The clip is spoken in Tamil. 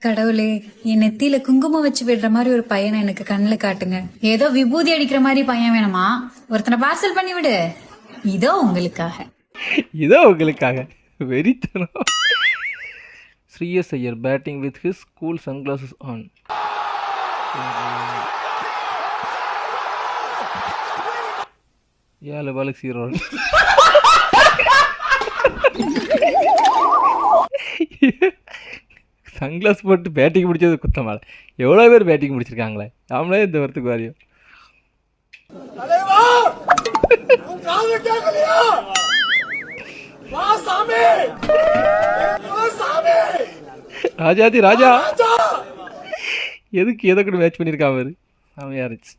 கடவுளே, என் நெத்தியில குங்குமம் வச்சு விடுற மாதிரி ஒரு பையனை எனக்கு கண்ணுல காட்டுங்க. ஏதோ விபூதி அடிக்கிற மாதிரி பையன் வேணுமா? ஒருத்தனை பார்சல் பண்ணி விடு. இதோ உங்களுக்காக. வெறித்தனம். Shreyas Iyer batting with his cool sunglasses on. ஏழு பாலுக்கு 0 ரன். சன்கிளாஸ் போட்டு பேட்டிங் முடிச்சது குத்தமால. எவ்வளோ பேர் பேட்டிங் முடிச்சிருக்காங்களே, நாமளே இந்த வரத்துக்கு வாரியம். ராஜாதி ராஜா எதுக்கு எதை கூட மேட்ச் பண்ணியிருக்காம சாமியா இருந்துச்சு.